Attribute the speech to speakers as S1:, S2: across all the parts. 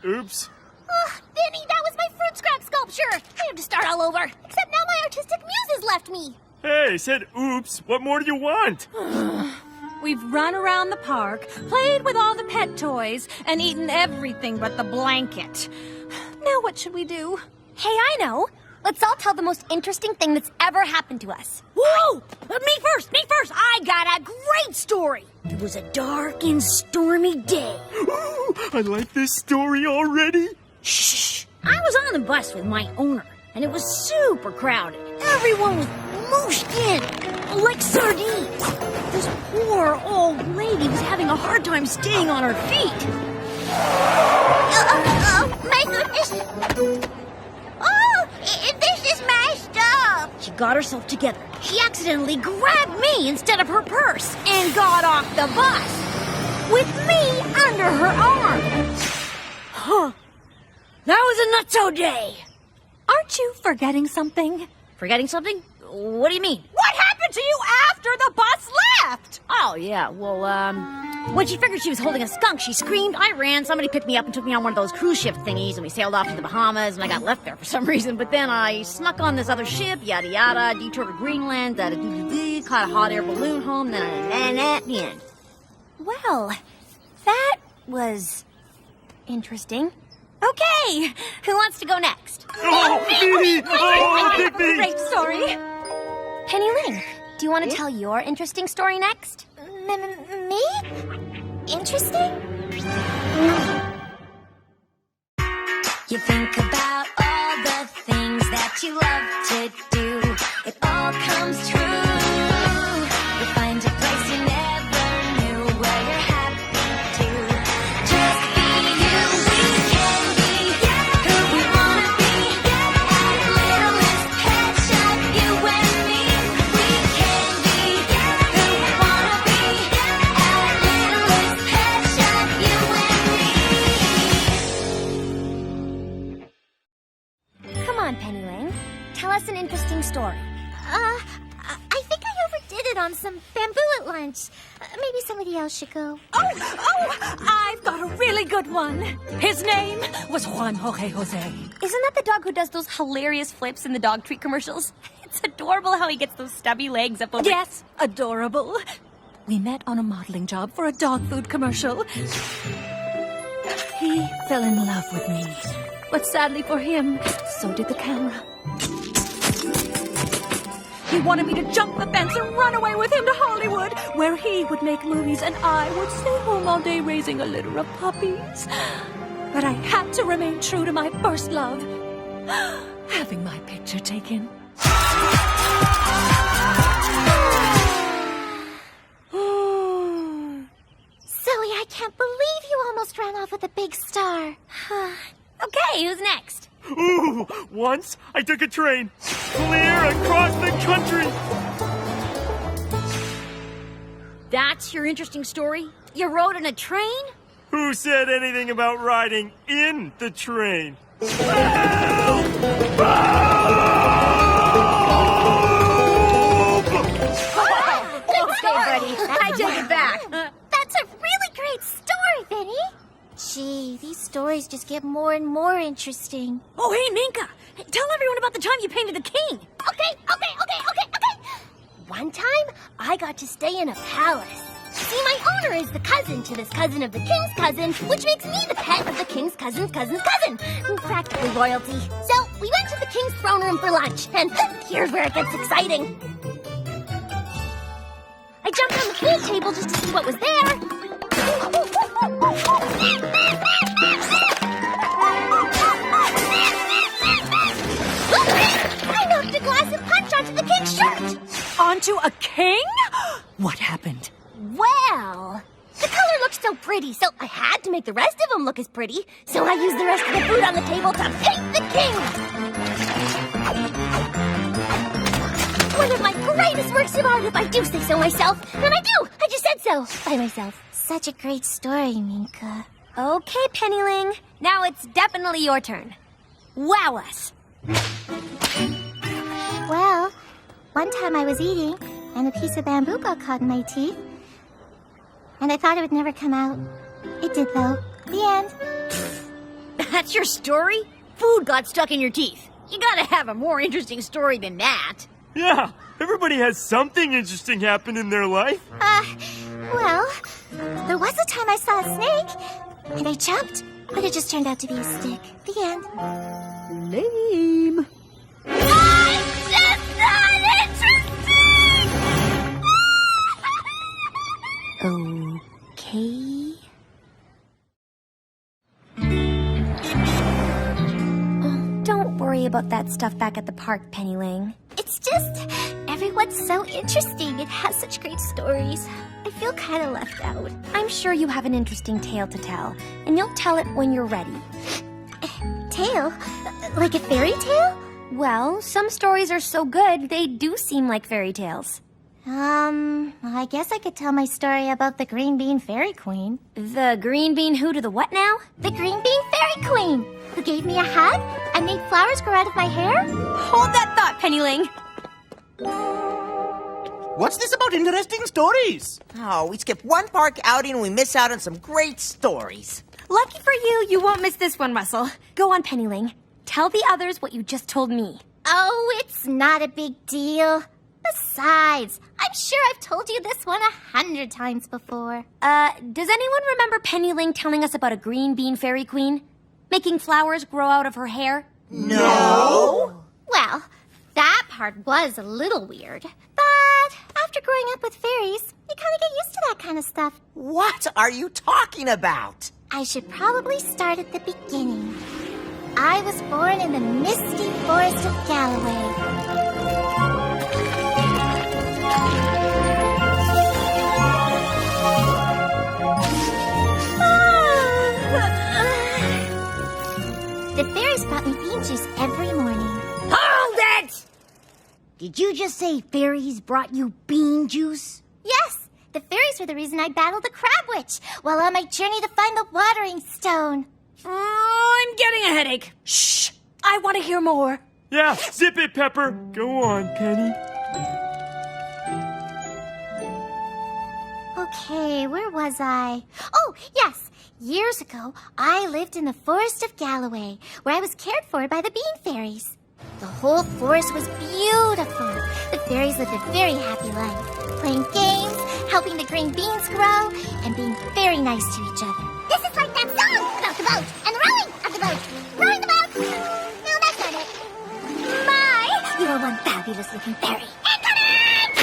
S1: Oops.
S2: Vinny, that was my fruit scrap sculpture. I have to start all over. Except now my artistic muse has left me.
S1: Hey, I said oops. What more do you want?
S3: We've run around the park, played with all the pet toys, and eaten everything but the blanket. Now what should we do?
S2: Hey, I know. Let's all tell the most interesting thing that's ever happened to us.
S4: Whoa! Me first! I got a great story. It was a dark and stormy day.
S1: Ooh, I like this story already.
S4: Shh! I was on the bus with my owner, and it was super crowded. Everyone was mooshed in, like sardines. This poor old lady was having a hard time staying on her feet.
S2: My goodness. Oh, this is my stuff.
S4: She got herself together. She accidentally grabbed me instead of her purse and got off the bus with me under her arm. Huh. That was a nutso day.
S3: Aren't you forgetting something?
S4: Forgetting something? What do you mean?
S3: What happened to you after the bus left?
S4: Oh, yeah, well, when she figured she was holding a skunk, she screamed, I ran, somebody picked me up and took me on one of those cruise ship thingies, and we sailed off to the Bahamas, and I got left there for some reason, but then I snuck on this other ship, yada yada, detoured to Greenland, da-da-dee-dee-dee, caught a hot air balloon home, then at the end.
S2: Well, that was interesting. Okay, who wants to go next?
S1: Oh, me! Oh, pick me!
S3: Great story.
S2: Penny Ling, do you want to tell your interesting story next? Me? Interesting?
S5: You think about all the things that you love to do. It all comes true. You find a place you never knew where you're happy to. Just be you. We can be who we wanna be. At Littlest Pet Shop, you and me. We can be who we wanna be. At Littlest Pet Shop, you and me.
S2: Come on, Penny Ling. Tell us an interesting story. I think I overdid it on some bamboo at lunch. Maybe somebody else should go.
S3: Oh, I've got a really good one. His name was Juan Jorge Jose.
S2: Isn't that the dog who does those hilarious flips in the dog treat commercials? It's adorable how he gets those stubby legs up over...
S3: Yes, adorable. We met on a modeling job for a dog food commercial. He fell in love with me. But sadly for him, so did the camera. He wanted me to jump the fence and run away with him to Hollywood, where he would make movies and I would stay home all day raising a litter of puppies. But I had to remain true to my first love, having my picture taken.
S2: Zoe, I can't believe you almost ran off with a big star. Okay, who's next?
S1: Ooh, once I took a train clear across the country.
S4: That's your interesting story? You rode in a train?
S1: Who said anything about riding in the train?
S2: Thanks, buddy.
S4: I take it back.
S2: That's a really great story, Vinny. Gee, these stories just get more and more interesting.
S4: Oh, hey, Minka. Tell everyone about the time you painted the king.
S2: Okay. One time, I got to stay in a palace. See, my owner is the cousin to this cousin of the king's cousin, which makes me the pet of the king's cousin's cousin's cousin. Practically royalty. So, we went to the king's throne room for lunch, and here's where it gets exciting. I jumped on the food table just to see what was there. I knocked a glass of punch onto the king's shirt.
S3: Onto a king? What happened?
S2: Well, the color looked so pretty, so I had to make the rest of them look as pretty. So I used the rest of the food on the table to paint the king. One of my greatest works of art, if I do say so myself. And I do. I just said so by myself. Such a great story, Minka. Okay, Penny Ling. Now it's definitely your turn.
S4: Wow us.
S2: Well, one time I was eating, and a piece of bamboo got caught in my teeth. And I thought it would never come out. It did, though. The end.
S4: That's your story? Food got stuck in your teeth. You gotta have a more interesting story than that.
S1: Yeah, everybody has something interesting happen in their life.
S2: Well, there was a time I saw a snake, and I jumped, but it just turned out to be a stick. The end.
S4: Lame.
S2: I'm just not interesting!
S3: Okay. Don't worry about that stuff back at the park, Penny Ling.
S2: It's just, everyone's so interesting. It has such great stories. I feel kind of left out.
S3: I'm sure you have an interesting tale to tell, and you'll tell it when you're ready.
S2: Tale? Like a fairy tale?
S3: Well, some stories are so good, they do seem like fairy tales.
S2: I guess I could tell my story about the Green Bean Fairy Queen.
S3: The green bean who to the what now?
S2: The Green Bean Fairy Queen, who gave me a hug and made flowers grow out of my hair.
S3: Hold that thought, Penny Ling.
S6: What's this about interesting stories?
S7: Oh, we skip one park outing and we miss out on some great stories.
S3: Lucky for you, you won't miss this one, Russell. Go on, Penny Ling. Tell the others what you just told me.
S2: Oh, it's not a big deal. Besides, I'm sure I've told you this one 100 times before.
S3: Does anyone remember Penny Ling telling us about a green bean fairy queen? Making flowers grow out of her hair?
S7: No.
S2: Well, that part was a little weird. But after growing up with fairies, you kind of get used to that kind of stuff.
S7: What are you talking about?
S2: I should probably start at the beginning. I was born in the misty forest of Galloway. The fairies brought me bean juice every morning.
S4: Hold it! Did you just say fairies brought you bean juice?
S2: Yes, the fairies were the reason I battled the crab witch while on my journey to find the watering stone.
S3: Oh, I'm getting a headache. Shh! I want to hear more.
S1: Yeah, zip it, Pepper. Go on, Penny.
S2: Okay, where was I? Oh, yes. Years ago, I lived in the forest of Galloway, where I was cared for by the bean fairies. The whole forest was beautiful. The fairies lived a very happy life, playing games, helping the green beans grow, and being very nice to each other. This is like that song about the boat and the rowing of the boat. Rowing the boat. No, that's not it. My, you are one fabulous-looking fairy. Incorrect!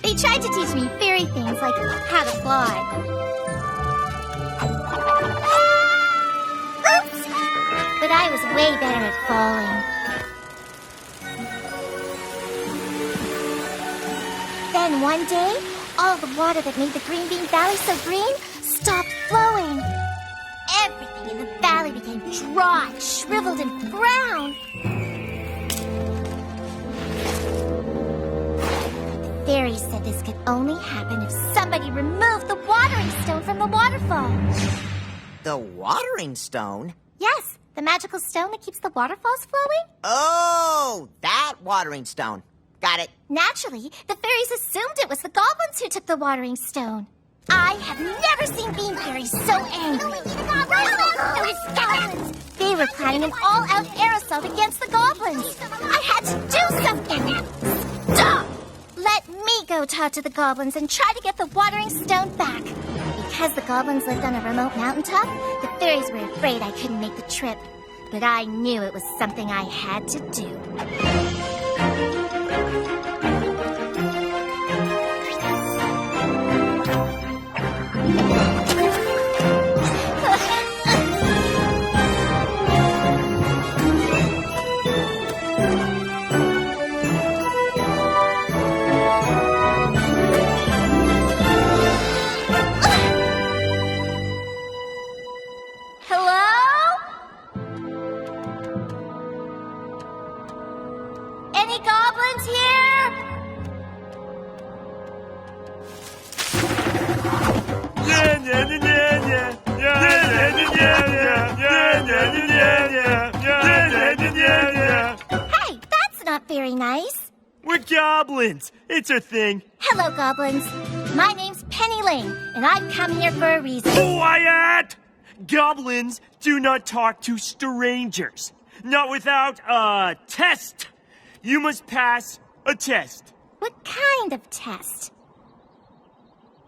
S2: They tried to teach me fairy things like how to fly. Oops! But I was way better at falling. Then one day, all the water that made the Green Bean Valley so green stopped flowing. Everything in the valley became dry, shriveled, and brown. The fairies said this could only happen if somebody removed the watering stone from the waterfall.
S7: The watering stone?
S2: Yes, the magical stone that keeps the waterfalls flowing.
S7: Oh, that watering stone. Got it.
S2: Naturally, the fairies assumed it was the goblins who took the watering stone. I have never seen bean fairies so angry. Those goblins! They were planning an all-out air assault against the goblins. I had to do something. Stop! Let me go talk to the goblins and try to get the watering stone back. Because the goblins lived on a remote mountaintop, the fairies were afraid I couldn't make the trip. But I knew it was something I had to do. Any goblins here?
S1: Yeah, yeah, yeah, yeah, yeah, yeah, yeah, yeah, yeah, yeah, yeah, yeah, yeah, yeah, yeah, yeah, yeah, yeah,
S2: nice.
S1: We're goblins. It's a thing.
S2: Hello, goblins. My name's Penny Lane, and I've come here for a reason.
S1: Quiet! Goblins do not talk to strangers. Not without a test. You must pass a test.
S2: What kind of test?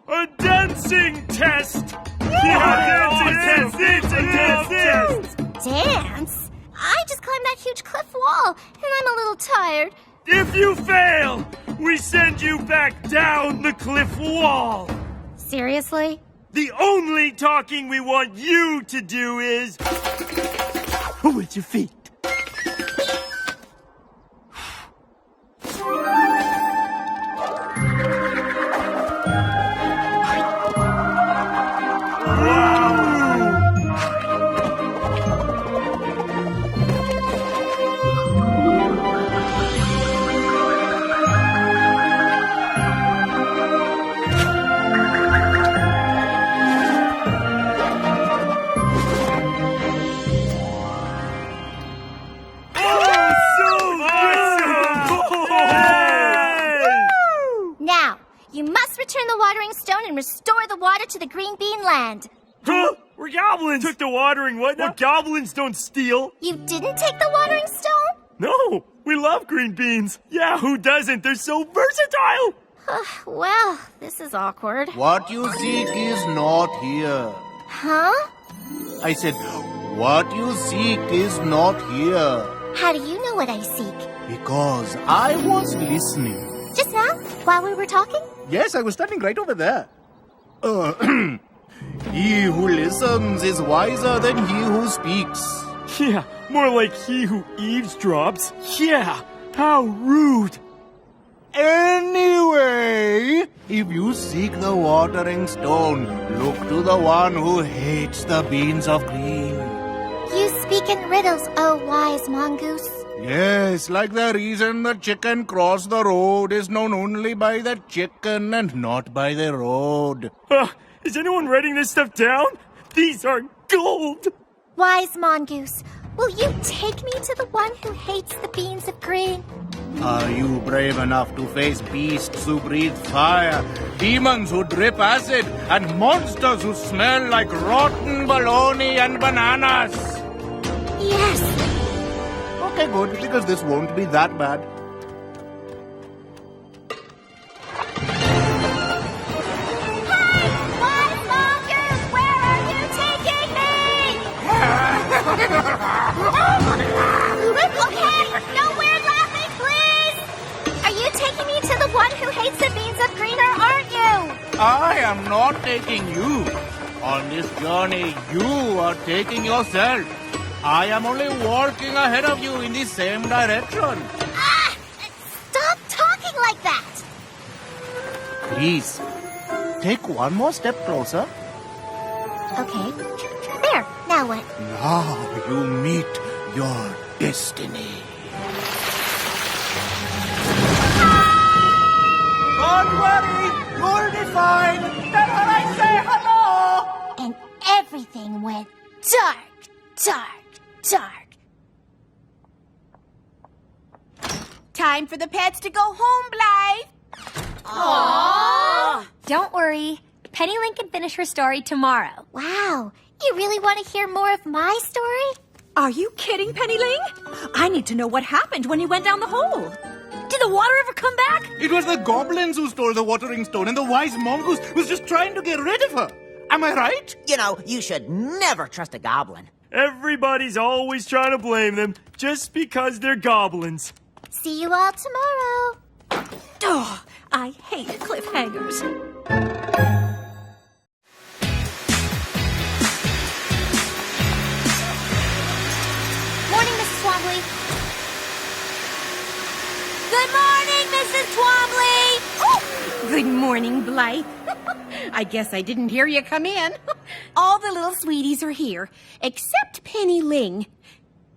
S1: A dancing test! Yeah, dancing test! It's a dance test!
S2: Dance? I just climbed that huge cliff wall, and I'm a little tired.
S1: If you fail, we send you back down the cliff wall.
S2: Seriously?
S1: The only talking we want you to do is... with your feet.
S2: Now, you must return the watering stone and restore the water to the green bean land.
S1: Huh? We're goblins. Took the watering what now? Well, goblins don't steal.
S2: You didn't take the watering stone?
S1: No, we love green beans. Yeah, who doesn't? They're so versatile.
S2: Well, this is awkward.
S6: What you seek is not here.
S2: Huh?
S6: I said, what you seek is not here.
S2: How do you know what I seek?
S6: Because I was listening.
S2: Just now, while we were talking?
S6: Yes, I was standing right over there. He who listens is wiser than he who speaks.
S1: Yeah, more like he who eavesdrops. Yeah, how rude.
S6: Anyway, if you seek the watering stone, look to the one who hates the beans of green.
S2: You speak in riddles, oh wise mongoose.
S6: Yes, like the reason the chicken crossed the road is known only by the chicken and not by the road.
S1: Is anyone writing this stuff down? These are gold.
S2: Wise mongoose, will you take me to the one who hates the beans of green?
S6: Are you brave enough to face beasts who breathe fire, demons who drip acid, and monsters who smell like rotten bologna and bananas?
S2: Yes.
S6: Okay, good, because this won't be that bad.
S2: Hey, wise mongoose, where are you taking me? Okay, no weird laughing, please. Are you taking me to the one who hates the beans of green, or aren't you?
S6: I am not taking you. On this journey, you are taking yourself. I am only walking ahead of you in the same direction.
S2: Stop talking like that.
S6: Please, take one more step closer.
S2: Okay. There, now what?
S6: Now you meet your destiny. Don't worry, you'll be fine. Tell her I say hello.
S2: And everything went dark, dark, dark.
S3: Time for the pets to go home, Blythe.
S2: Aww.
S8: Don't worry. Penny Link can finish her story tomorrow.
S2: Wow, you really want to hear more of my story?
S3: Are you kidding, Penny Ling? I need to know what happened when you went down the hole. Did the water ever come back?
S6: It was the goblins who stole the watering stone, and the wise mongoose was just trying to get rid of her. Am I right?
S7: You know, you should never trust a goblin.
S1: Everybody's always trying to blame them just because they're goblins.
S2: See you all tomorrow.
S3: Oh, I hate cliffhangers.
S2: Morning, Mrs. Twombly.
S3: Good morning, Mrs. Twombly! Oh, good morning, Blythe. I guess I didn't hear you come in. All the little sweeties are here, except Penny Ling.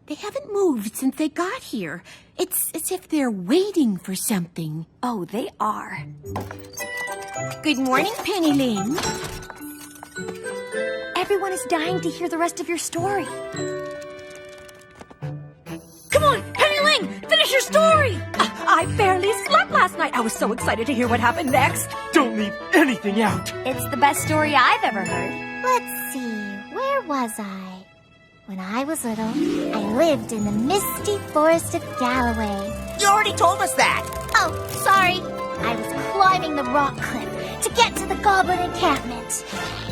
S3: They haven't moved since they got here. It's as if they're waiting for something. Oh, they are. Good morning, Penny Ling.
S8: Everyone is dying to hear the rest of your story.
S3: Come on, Penny Ling, finish your story. I barely slept last night. I was so excited to hear what happened next.
S1: Don't leave anything out.
S8: It's the best story I've ever heard.
S2: Let's see, where was I? When I was little, I lived in the misty forest of Galloway.
S7: You already told us that.
S2: Oh, sorry. I was climbing the rock cliff to get to the goblin encampment.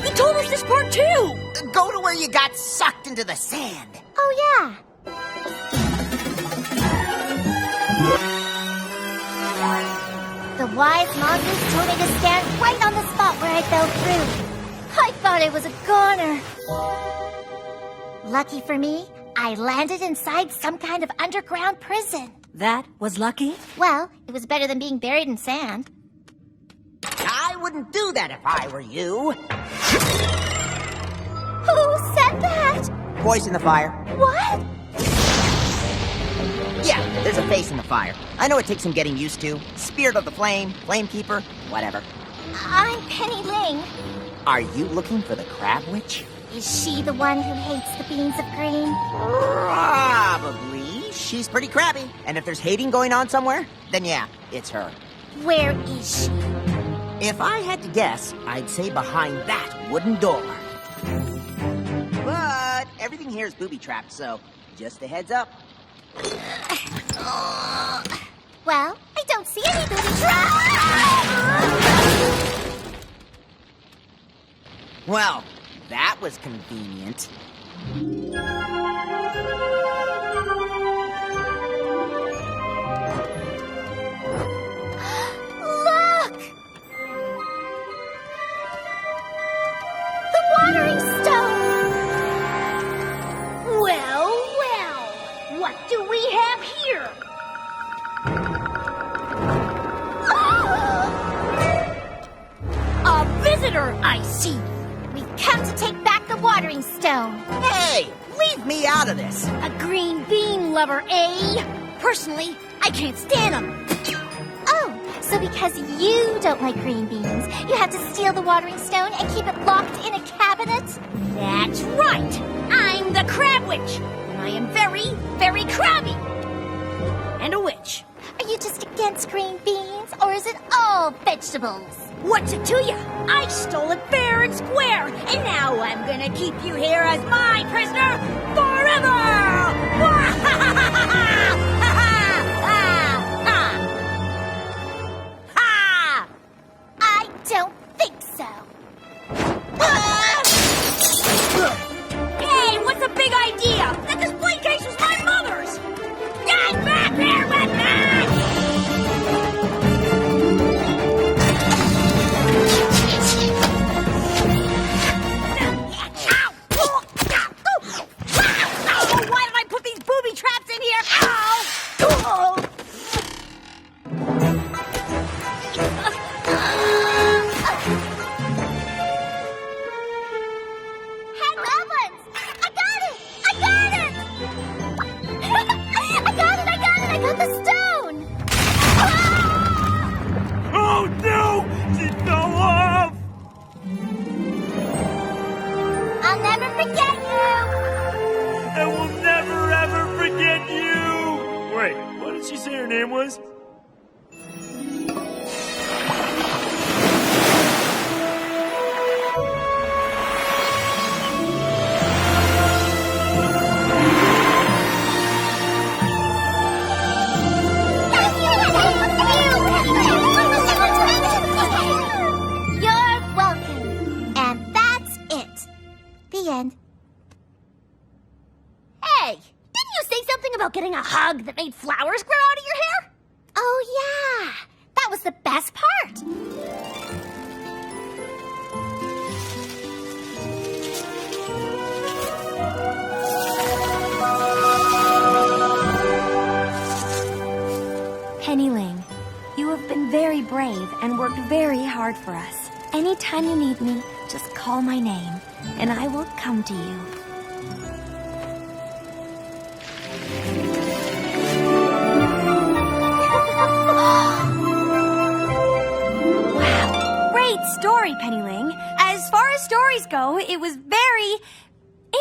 S4: He told us this part too.
S7: Go to where you got sucked into the sand.
S2: Oh, yeah. The wise mongoose told me to stand right on the spot where I fell through. I thought I was a goner. Lucky for me, I landed inside some kind of underground prison.
S3: That was lucky?
S2: Well, it was better than being buried in sand.
S7: I wouldn't do that if I were you.
S2: Who said that?
S7: Voice in the fire.
S2: What?
S7: Yeah, there's a face in the fire. I know it takes some getting used to. Spirit of the flame, flamekeeper, whatever.
S2: I'm Penny Ling.
S7: Are you looking for the crab witch?
S2: Is she the one who hates the beans of green?
S7: Probably. She's pretty crabby. And if there's hating going on somewhere, then yeah, it's her.
S2: Where is she?
S7: If I had to guess, I'd say behind that wooden door. But everything here is booby-trapped, so just a heads up.
S2: Well, I don't see any booby traps.
S7: Well, that was convenient.
S2: Look! The watering stone!
S4: Well, what do we have here? A visitor, I see.
S2: We've come to take back the watering stone.
S7: Hey, leave me out of this.
S4: A green bean lover, eh? Personally, I can't stand them.
S2: Oh, so because you don't like green beans, you have to steal the watering stone and keep it locked in a cabinet?
S4: That's right. I'm the crab witch, and I am very, very crabby. And a witch.
S2: Are you just against green beans, or is it all vegetables?
S4: What's it to you? I stole it fair and square, and now I'm gonna keep you here as my prisoner forever!
S2: I don't think so.
S4: Hey, what's the big idea? That display case was my mother's! Get back here with me! Why did I put these booby traps in here? Ow!
S2: Hey, goblins! I got it! I got it! I got it! I got the stone!
S1: Oh no! She fell off!
S2: I'll never forget you!
S1: And we'll never ever forget you! Wait, what did she say her name was?
S2: You're welcome. And that's it. The end.
S4: Hey, didn't you say something about getting a hug that made flowers grow out of your hair?
S2: Oh, yeah. That was the best part.
S8: Penny Ling, you have been very brave and worked very hard for us. Anytime you need me, just call my name, and I will come to you. Wow, great story, Penny Ling. As far as stories go, it was very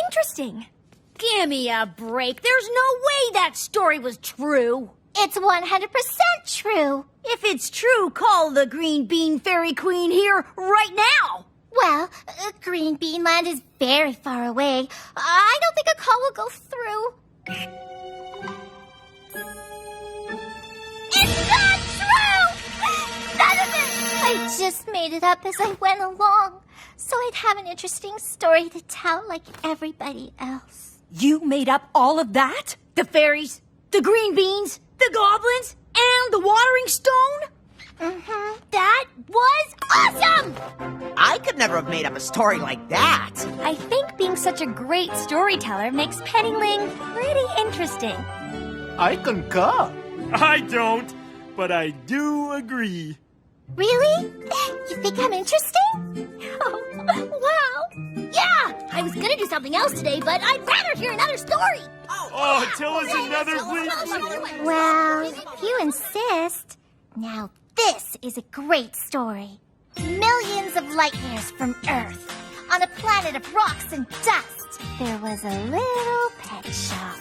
S8: interesting.
S4: Give me a break. There's no way that story was true.
S2: It's 100% true.
S4: If it's true, call the Green Bean Fairy Queen here right now.
S2: Well, Green Bean Land is very far away. I don't think a call will go through. It's not true! None of it! I just made it up as I went along, so I'd have an interesting story to tell like everybody else.
S3: You made up all of that?
S4: The fairies, the green beans, the goblins, and the watering stone?
S2: That was awesome!
S7: I could never have made up a story like that.
S8: I think being such a great storyteller makes Pettingling pretty interesting.
S6: I concur.
S1: I don't, but I do agree.
S2: Really? You think I'm interesting? Oh, wow. Yeah, I was gonna do something else today, but I'd rather hear another story.
S1: Oh, tell us another, please.
S2: Well, if you insist. Now this is a great story. Millions of light years from Earth, on a planet of rocks and dust, there was a little pet shop.